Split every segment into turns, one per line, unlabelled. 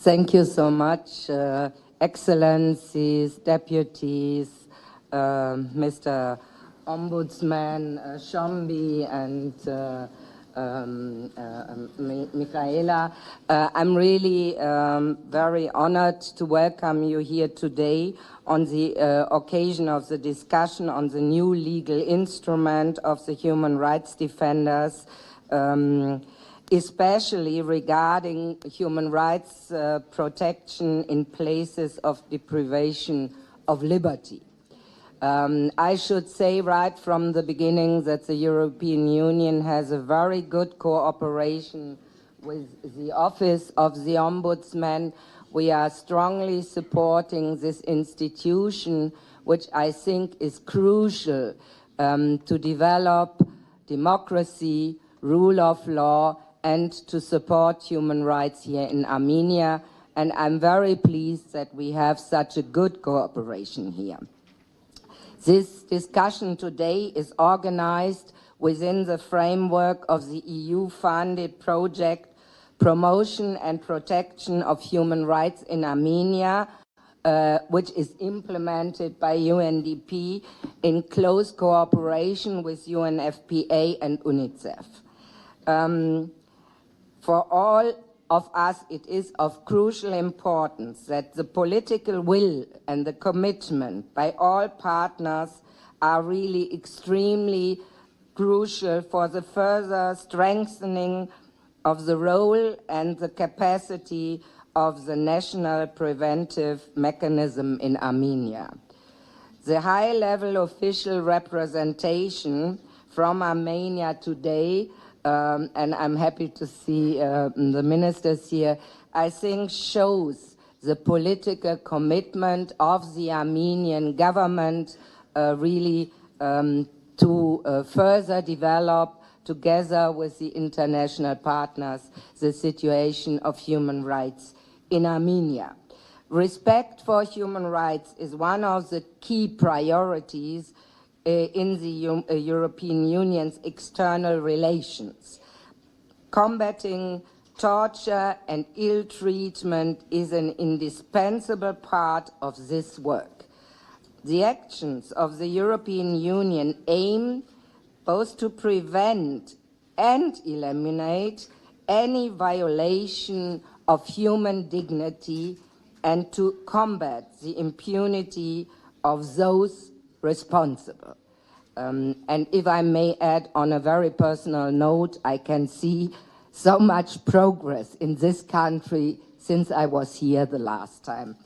Thank you so much, Excellencies, Deputies, Mr. Ombudsman Shombi and Michaela. I'm really very honored to welcome you here today on the occasion of the discussion on the new legal instrument of the human rights defenders, especially regarding human rights protection in places of deprivation of liberty. I should say right from the beginning that the European Union has a very good cooperation with the Office of the Ombudsman. We are strongly supporting this institution, which I think is crucial to develop democracy, rule of law, and to support human rights here in Armenia. And I'm very pleased that we have such a good cooperation here. This discussion today is organized within the framework of the EU-funded project Promotion and Protection of Human Rights in Armenia, which is implemented by UNDP in close cooperation with UNFPA and UNICEF. For all of us, it is of crucial importance that the political will and the commitment by all partners are really extremely crucial for the further strengthening of the role and the capacity of the national preventive mechanism in Armenia. The high-level official representation from Armenia today, and I'm happy to see the ministers here, I think shows the political commitment of the Armenian government really to further develop, together with the international partners, the situation of human rights in Armenia. Respect for human rights is one of the key priorities in the European Union's external relations. Combating torture and ill treatment is an indispensable part of this work. The actions of the European Union aim both to prevent and eliminate any violation of human dignity and to combat the impunity of those responsible. And if I may add on a very personal note, I can see so much progress in this country since I was here the last time.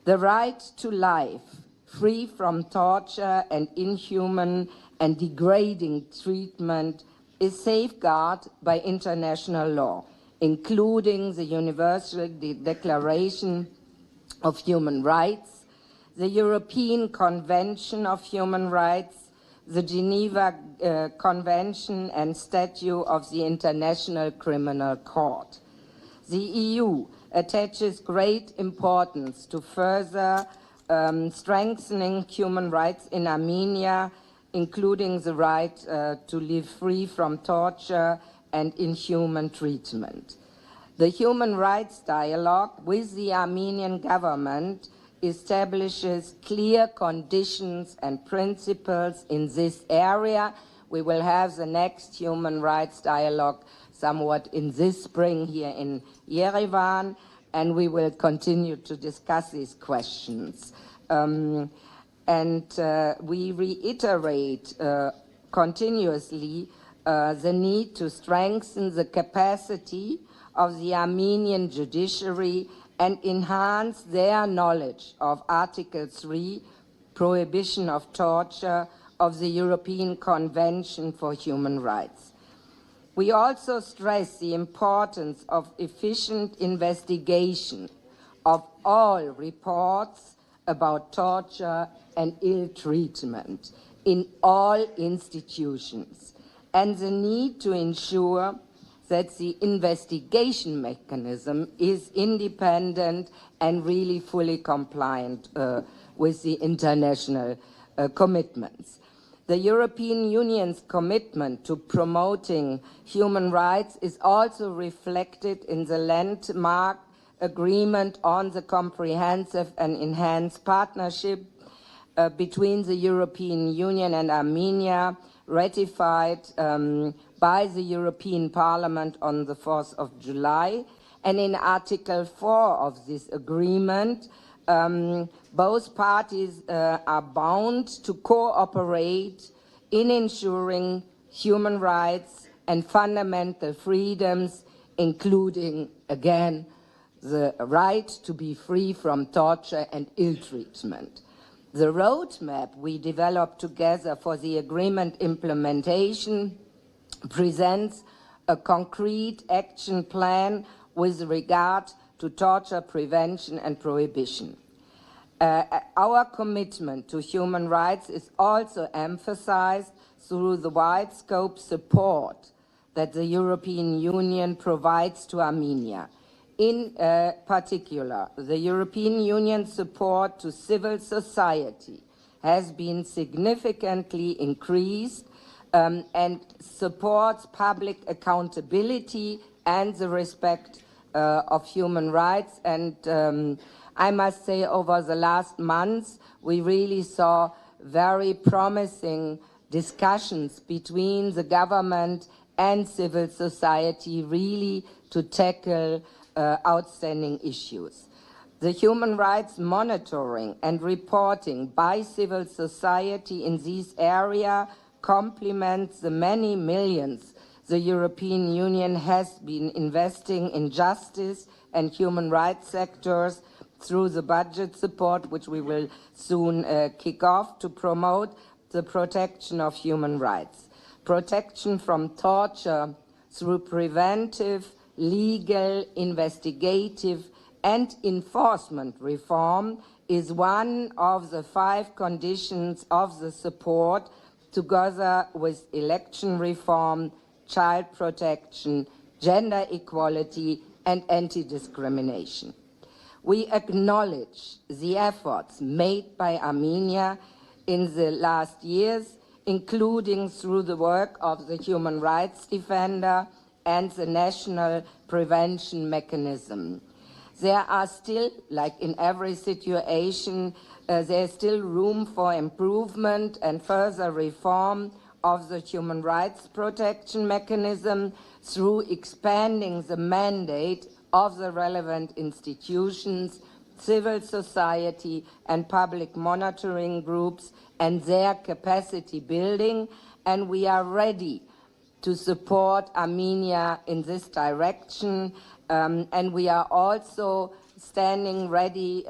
The right to life, free from torture and inhuman and degrading treatment, is safeguarded by international law, including the Universal Declaration of Human Rights, the European Convention of Human Rights, the Geneva Convention and Statute of the International Criminal Court. The EU attaches great importance to further strengthening human rights in Armenia, including the right to live free from torture and inhuman treatment. The human rights dialogue with the Armenian government establishes clear conditions and principles in this area. We will have the next human rights dialogue somewhat in this spring here in Yerevan, and we will continue to discuss these questions. We reiterate continuously the need to strengthen the capacity of the Armenian judiciary and enhance their knowledge of Article 3, prohibition of torture, of the European Convention for Human Rights. We also stress the importance of efficient investigation of all reports about torture and ill treatment in all institutions, and the need to ensure that the investigation mechanism is independent and really fully compliant with the international commitments. The European Union's commitment to promoting human rights is also reflected in the landmark agreement on the comprehensive and enhanced partnership between the European Union and Armenia, ratified by the European Parliament on the 4th of July. And in Article 4 of this agreement, both parties are bound to cooperate in ensuring human rights and fundamental freedoms, including, again, the right to be free from torture and ill treatment. The roadmap we developed together for the agreement implementation presents a concrete action plan with regard to torture prevention and prohibition. Our commitment to human rights is also emphasized through the wide scope support that the European Union provides to Armenia. In particular, the European Union support to civil society has been significantly increased and supports public accountability and the respect of human rights. And I must say, over the last months, we really saw very promising discussions between the government and civil society, really to tackle outstanding issues. The human rights monitoring and reporting by civil society in this area complements the many millions the European Union has been investing in justice and human rights sectors through the budget support, which we will soon kick off, to promote the protection of human rights. Protection from torture through preventive, legal, investigative, and enforcement reform is one of the 5 conditions of the support, together with election reform, child protection, gender equality, and anti-discrimination. We acknowledge the efforts made by Armenia in the last years, including through the work of the human rights defender and the national prevention mechanism. There are still, like in every situation, there is still room for improvement and further reform of the human rights protection mechanism through expanding the mandate of the relevant institutions, civil society and public monitoring groups and their capacity building, and we are ready to support Armenia in this direction, and we are also standing ready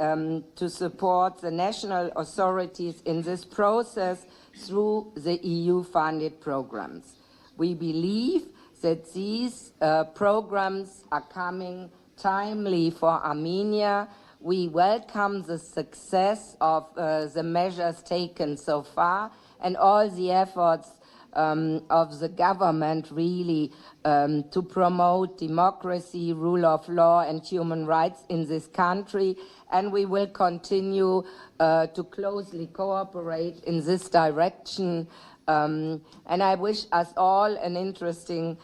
to support the national authorities in this process through the EU-funded programs. We believe that these programs are coming timely for Armenia. We welcome the success of the measures taken so far and all the efforts of the government really to promote democracy, rule of law and human rights in this country, and we will continue to closely cooperate in this direction. And I wish us all an interesting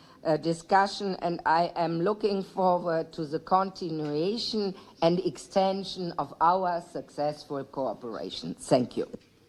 discussion, and I am looking forward to the continuation and extension of our successful cooperation. Thank you.